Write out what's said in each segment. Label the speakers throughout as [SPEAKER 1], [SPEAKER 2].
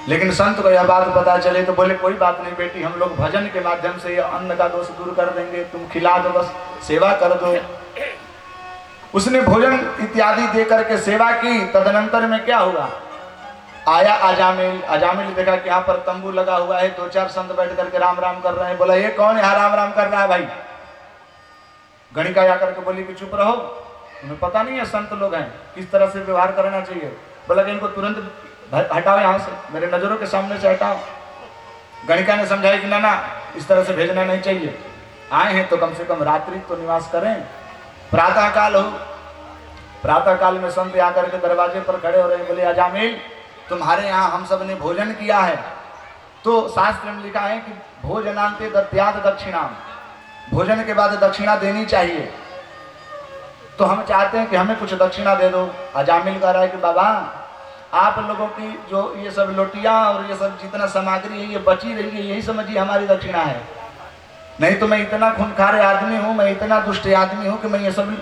[SPEAKER 1] लेकिन संत को यह बात पता चले तो बोले कोई बात नहीं बेटी, हम लोग भजन के माध्यम से यह अन्न का दोष दूर कर देंगे, तुम खिला दो, बस सेवा कर दो। उसने भोजन इत्यादि दे करके सेवा की। तदनंतर में क्या हुआ, आया अजामिल। अजामिल देखा कि यहाँ पर तंबू लगा हुआ है, 2-4 संत बैठ करके राम राम कर रहे हैं। बोला ये कौन यहाँ राम राम कर रहा है भाई? गणिका आकर के बोली कि चुप रहो, तुम्हें पता नहीं है संत लोग हैं, किस तरह से व्यवहार करना चाहिए। बोला कि इनको तुरंत हटाओ यहाँ से, मेरे नजरों के सामने से हटाओ। गणिका ने समझाया कि ना इस तरह से भेजना नहीं चाहिए, आए हैं तो कम से कम रात्रि तो निवास करें। प्रातः काल हो, प्रातः काल में संत आकर के दरवाजे पर खड़े हो रहे। बोले अजामिल तुम्हारे यहाँ हम सब ने भोजन किया है, तो शास्त्र में लिखा है कि भोजनांते दत्यात् दक्षिणाम, भोजन के बाद दक्षिणा देनी चाहिए, तो हम चाहते हैं कि हमें कुछ दक्षिणा दे दो। अजामिल कह रहा है कि बाबा आप लोगों की जो ये सब लोटियां और ये सब जितना सामग्री है ये बची रही है, यही समझिए हमारी दक्षिणा है। नहीं तो मैं इतना खूंखार आदमी हूँ, मैं इतना दुष्ट आदमी हूँ कि मैं ये सब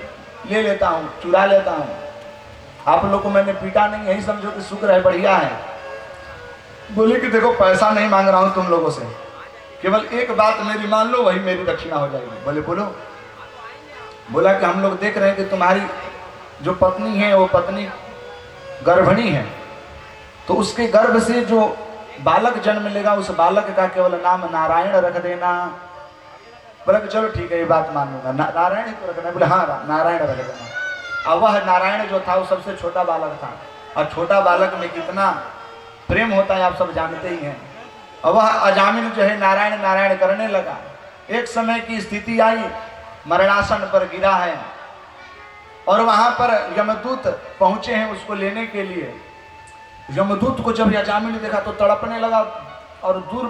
[SPEAKER 1] ले लेता हूँ, चुरा लेता हूँ। आप लोग को मैंने पीटा नहीं, यही समझो कि शुक्र है, बढ़िया है। बोले कि देखो पैसा नहीं मांग रहा हूँ तुम लोगों से, केवल एक बात मेरी मान लो, वही मेरी दक्षिणा हो जाएगी। बोले बोलो। बोला कि हम लोग देख रहे हैं कि तुम्हारी जो पत्नी है वो पत्नी गर्भिणी है, तो उसके गर्भ से जो बालक जन्म लेगा उस बालक का केवल नाम नारायण रख देना। बोला कि चलो ठीक है ये बात मान लूंगा, नारायण ही तो रखना। बोले हाँ नारायण रख देना। अब वह नारायण जो था वो सबसे छोटा बालक था, और छोटा बालक में कितना प्रेम होता है आप सब जानते ही हैं। अब वह अजामिल जो है नारायण नारायण करने लगा। एक समय की स्थिति आई, मरणासन पर गिरा है और वहां पर यमदूत पहुंचे हैं उसको लेने के लिए। यमदूत को जब अजामिल देखा तो तड़पने लगा, और दूर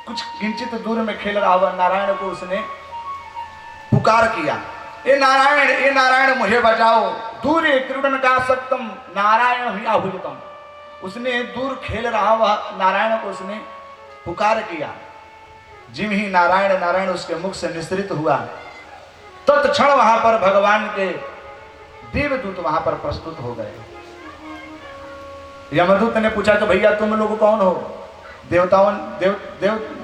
[SPEAKER 1] कुछ किंचित दूर में खेल रहा हुआ नारायण को उसने पुकार किया, ए नारायण मुझे बचाओ, दूर क्रीडन का सक्तम नारायण ही आहुतम। उसने दूर खेल रहा हुआ नारायण को उसने पुकार किया। जिम ही नारायण नारायण उसके मुख से निसृत हुआ, तत्क्षण वहां पर भगवान के देवदूत वहां पर प्रस्तुत हो गए। यमदूत ने पूछा कि भैया तुम लोग कौन हो? देव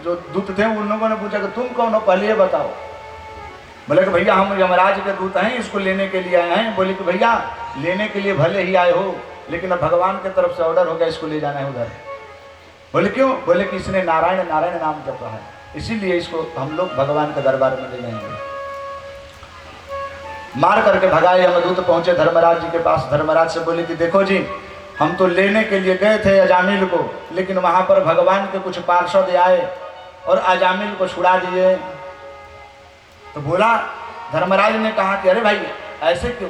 [SPEAKER 1] जो दूत थे उन लोगों ने पूछा कि तुम कौन हो, पहले ये बताओ। बोले कि भैया हम यमराज के दूत हैं, इसको लेने के लिए आए हैं। बोले कि भैया लेने के लिए भले ही आए हो, लेकिन अब भगवान की तरफ से ऑर्डर हो गया, इसको ले जाना है उधर। बोले क्यों? बोले कि इसने नारायण नारायण नाम जपा है, इसीलिए इसको हम लोग भगवान के दरबार में ले जाएंगे। मार करके भगाए। यमदूत पहुंचे धर्मराज जी के पास। धर्मराज से बोले कि देखो जी हम तो लेने के लिए गए थे अजामिल को, लेकिन वहां पर भगवान के कुछ पार्षद आए और अजामिल को छुड़ा दिए। तो बोला, धर्मराज ने कहा कि अरे भाई ऐसे क्यों,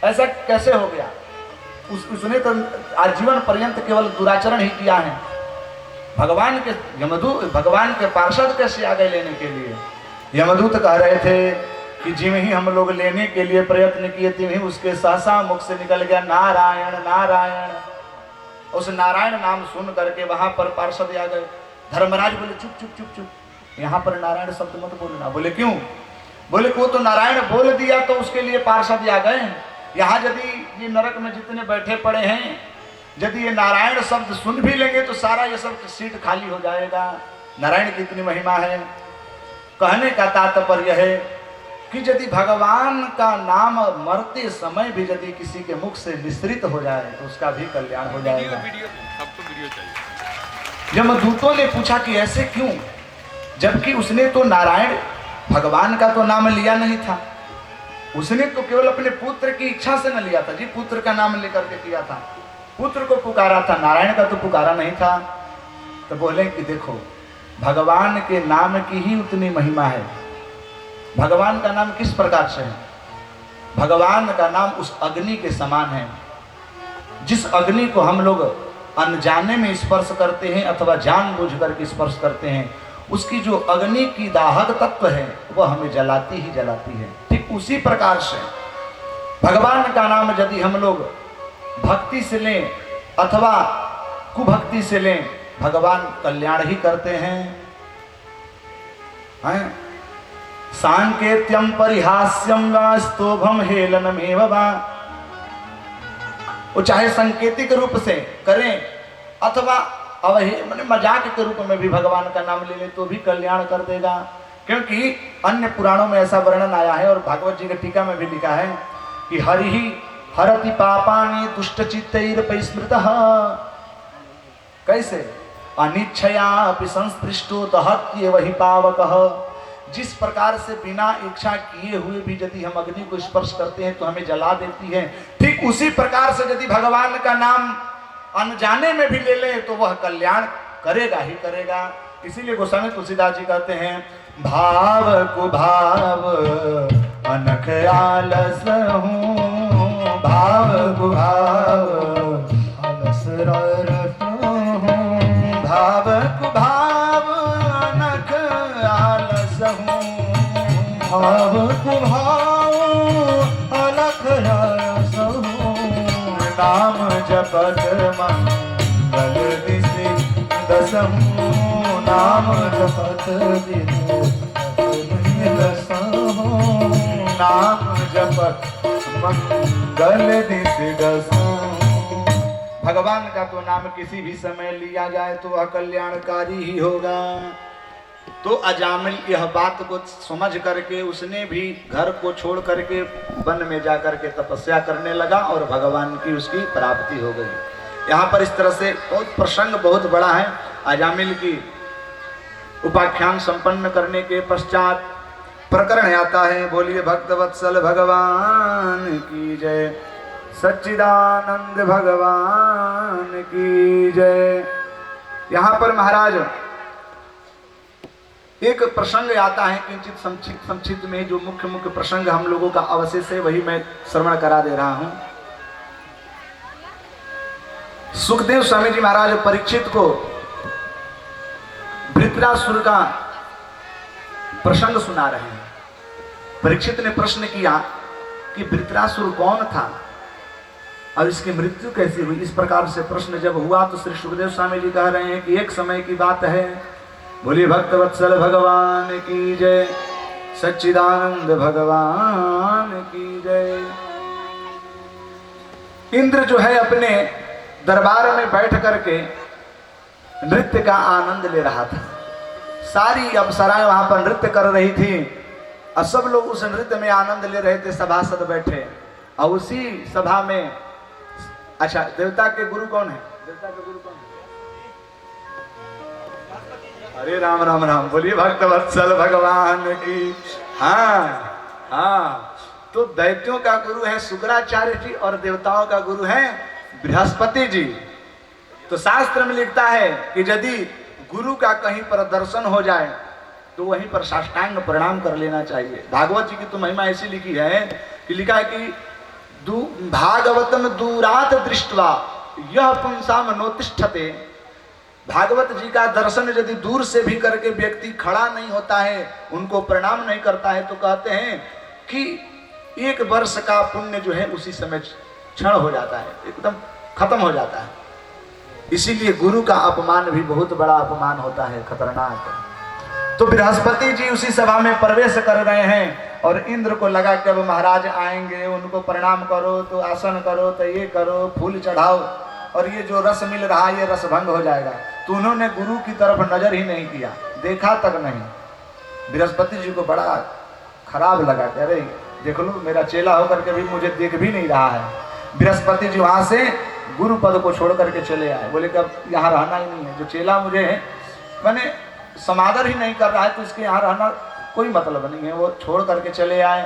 [SPEAKER 1] ऐसा कैसे हो गया? उसने तो आजीवन पर्यंत केवल दुराचरण ही किया है। भगवान के पार्षद कैसे आ गए लेने के लिए? यमदूत कह रहे थे कि जिम ही हम लोग लेने के लिए प्रयत्न किए, तिम ही उसके सहसा मुख से निकल गया नारायण नारायण। उस नारायण नाम सुन करके वहां पर पार्षद आ गए। धर्मराज बोले चुप चुप चुप चुप, यहाँ पर नारायण शब्द मत बोलना। बोले क्यों? बोले वो तो नारायण बोल दिया तो उसके लिए पार्षद आ गए। यहाँ यदि ये नरक में जितने बैठे पड़े हैं, यदि ये नारायण शब्द सुन भी लेंगे तो सारा ये सब सीट खाली हो जाएगा। नारायण की इतनी महिमा है। कहने का तात्पर्य है कि यदि भगवान का नाम मरते समय भी यदि किसी के मुख से निसृत हो जाए तो उसका भी कल्याण हो जाएगा। यमदूतों ने पूछा कि ऐसे क्यों, जबकि उसने तो नारायण भगवान का तो नाम लिया नहीं था, उसने तो केवल अपने पुत्र की इच्छा से न लिया था जी, पुत्र का नाम लेकर के किया था, पुत्र को पुकारा था, नारायण का तो पुकारा नहीं था। तो बोले कि देखो भगवान के नाम की ही उतनी महिमा है। भगवान का नाम किस प्रकार से है? भगवान का नाम उस अग्नि के समान है, जिस अग्नि को हम लोग अनजाने में स्पर्श करते हैं अथवा जानबूझ करके स्पर्श करते हैं, उसकी जो अग्नि की दाहक तत्व है वह हमें जलाती ही जलाती है। ठीक उसी प्रकार से भगवान का नाम यदि हम लोग भक्ति से लें अथवा कुभक्ति से लें, भगवान कल्याण ही करते हैं। सांकेत्यम परिहास्यम वा स्तोभम हेलनमेव वा, वो चाहे संकेतिक रूप से करें अथवा अवहे मैंने मजाक के रूप में भी भगवान का नाम ले ले तो भी कल्याण कर देगा। क्योंकि अन्य पुराणों में ऐसा वर्णन आया है और भागवत जी के टीका में भी लिखा है कि हरि ही हरति पापानि दुष्टचित्तैरपि स्मृतः। कैसे? अनिच्छया अपि संस्पृष्टो दहत्येव हि पावकः। जिस प्रकार से बिना इच्छा किए हुए भी यदि हम अग्नि को स्पर्श करते हैं तो हमें जला देती है, ठीक उसी प्रकार से यदि भगवान का नाम अनजाने में भी ले ले तो वह कल्याण करेगा ही करेगा। इसीलिए गोस्वामी तुलसीदास जी कहते हैं भाव को भाव अनख आलस हूँ, भाव को भाव आलस रत हूँ, भाव को भाव अनख आलस हूँ, भाव को भाव अलख आलस हूँ, नाम जपत मंगल दिसि दस हूँ, नाम जपत नाम जपत मंगल दिसि दस। भगवान का तो नाम किसी भी समय लिया जाए तो वह कल्याणकारी ही होगा। तो अजामिल यह बात को समझ करके उसने भी घर को छोड़ करके वन में जा करके तपस्या करने लगा और भगवान की उसकी प्राप्ति हो गई। यहाँ पर इस तरह से बहुत प्रसंग बहुत बड़ा है। अजामिल की उपाख्यान संपन्न करने के पश्चात प्रकरण आता है। बोलिए भक्तवत्सल भगवान की जय, सच्चिदानंद भगवान की जय। यहाँ पर महाराज एक प्रसंग आता है किंचित संक्षिप्त में, जो मुख्य मुख्य प्रसंग हम लोगों का अवशेष है वही मैं श्रवण करा दे रहा हूं। सुखदेव स्वामी जी महाराज परीक्षित को वृत्रासुर का प्रसंग सुना रहे हैं। परीक्षित ने प्रश्न किया कि वृत्रासुर कौन था और इसकी मृत्यु कैसे हुई। इस प्रकार से प्रश्न जब हुआ तो श्री सुखदेव स्वामी जी कह रहे हैं कि एक समय की बात है। बोलिए भक्तवत्सल भगवान की जय, सच्चिदानंद भगवान की जय। इंद्र जो है अपने दरबार में बैठ करके नृत्य का आनंद ले रहा था। सारी अप्सराएं वहां पर नृत्य कर रही थी और सब लोग उस नृत्य में आनंद ले रहे थे, सभासद बैठे। और उसी सभा में अच्छा देवता के गुरु कौन है? देवता के गुरु कौन है? अरे राम राम राम, बोलिए भक्तवत्सल भगवान की। हाँ, तो दैत्यों का गुरु है शुक्राचार्य जी और देवताओं का गुरु है बृहस्पति जी। तो शास्त्र में लिखता है कि यदि गुरु का कहीं पर दर्शन हो जाए तो वहीं पर साष्टांग प्रणाम कर लेना चाहिए। भागवत जी की तो महिमा ऐसी लिखी है कि लिखा है कि भागवतम दूरात दृष्टवा यह पुंसाम नोतिष्ठते। भागवत जी का दर्शन यदि दूर से भी करके व्यक्ति खड़ा नहीं होता है, उनको प्रणाम नहीं करता है, तो कहते हैं कि 1 वर्ष का पुण्य जो है उसी समय क्षण हो जाता है, एकदम खत्म हो जाता है। इसीलिए गुरु का अपमान भी बहुत बड़ा अपमान होता है, खतरनाक। तो बृहस्पति जी उसी सभा में प्रवेश कर रहे हैं और इंद्र को लगा कि अब महाराज आएंगे, उनको प्रणाम करो तो आसन करो तो ये करो, फूल चढ़ाओ, और ये जो रस मिल रहा है ये रस भंग हो जाएगा। तो उन्होंने गुरु की तरफ नजर ही नहीं किया, देखा तक नहीं। बृहस्पति जी को बड़ा खराब लगा कि अरे देख लो मेरा चेला होकर के भी मुझे देख भी नहीं रहा है। बृहस्पति जी वहां से गुरु पद को छोड़ करके चले आए। बोले कि अब यहाँ रहना ही नहीं है, जो चेला मुझे मैंने समादर ही नहीं कर रहा है तो इसके यहाँ रहना कोई मतलब नहीं है। वो छोड़ करके चले आए।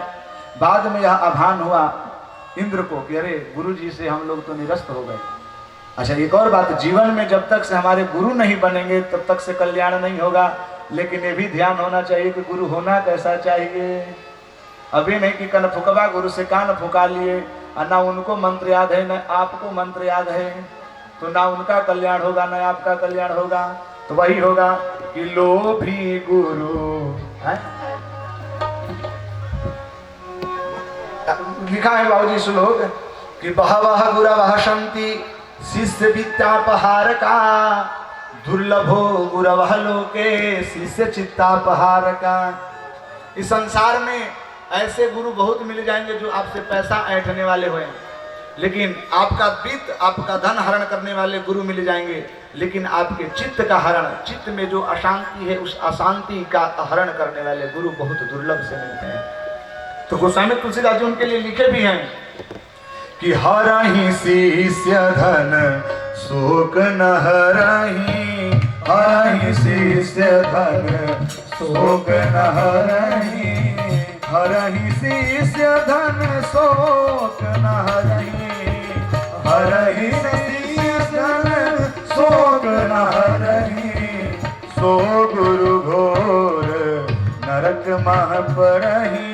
[SPEAKER 1] बाद में यह आभान हुआ इंद्र को कि अरे गुरु जी से हम लोग तो निरस्त हो गए। अच्छा एक और बात, जीवन में जब तक से हमारे गुरु नहीं बनेंगे तब तक से कल्याण नहीं होगा। लेकिन ये भी ध्यान होना चाहिए कि गुरु होना कैसा चाहिए। अभी नहीं कि कन फुकवा गुरु से कान फुका लिए, ना उनको मंत्र याद है न आपको मंत्र याद है, तो ना उनका कल्याण होगा न आपका कल्याण होगा। तो वही होगा कि लोभी गुरु है? लिखा है बाबूजी श्लोक कि बहवः गुरवः सन्ति शिष्य विद्यापहार का, दुर्लभो गुरवः लोके शिष्य चित्तापहार का। इस संसार में ऐसे गुरु बहुत मिल जाएंगे जो आपसे पैसा ऐंठने वाले हुए, लेकिन आपका वित्त, आपका धन हरण करने वाले गुरु मिल जाएंगे, लेकिन आपके चित्त का हरण, चित्त में जो अशांति है उस अशांति का हरण करने वाले गुरु बहुत दुर्लभ से मिलते हैं। तो गोस्वामी तुलसीदास जी उनके लिए लिखे भी हैं कि हरहि शिष्य धन शोक न हरहि, हरहि शिष्य धन शोक न हरहि, हरहि शिष्य धन शोक न हरहि, हरहि शिष्य धन शोक न हरहि, सो गुरु घोर नरक मह परहि,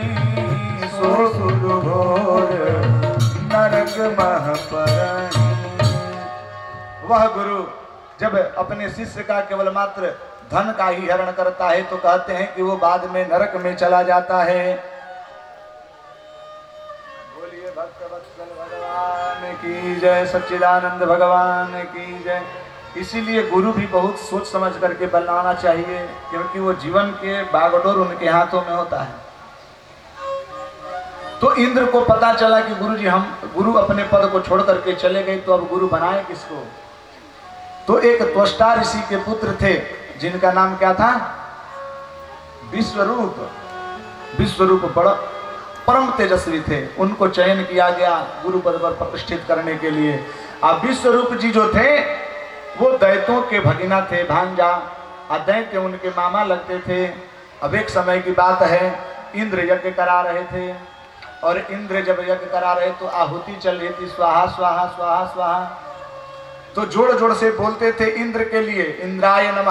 [SPEAKER 1] सो गुरु घोर नरक मह परहि। वह गुरु जब अपने शिष्य का केवल मात्र धन का ही हरण करता है तो कहते हैं कि वो बाद में नरक में चला जाता है। बोलिए भक्तवत्सल भगवान की जय, सच्चिदानंद भगवान की जय। इसीलिए गुरु भी बहुत सोच समझ करके बनाना चाहिए, क्योंकि वो जीवन के बागडोर उनके हाथों में होता है। तो इंद्र को पता चला कि गुरुजी हम गुरु अपने पद को छोड़ करके चले गए, तो अब गुरु बनाए किसको। तो एक त्वष्टा ऋषि के पुत्र थे जिनका नाम क्या था, विश्वरूप। विश्वरूप बड़ा परम तेजस्वी थे, उनको चयन किया गया गुरु पद पर प्रतिष्ठित करने के लिए। अब विश्वरूप जी जो थे वो दैत्यों के भगिना थे, भांजा। दैत्य उनके मामा लगते थे। अब एक समय की बात है, इंद्र यज्ञ करा रहे थे, और इंद्र जब यज्ञ करा रहे तो आहुति चल रही थी, स्वाहा स्वाहा स्वाहा स्वाहा। तो जोड़ जोड़ से बोलते थे इंद्र के लिए, इंद्राय नमः।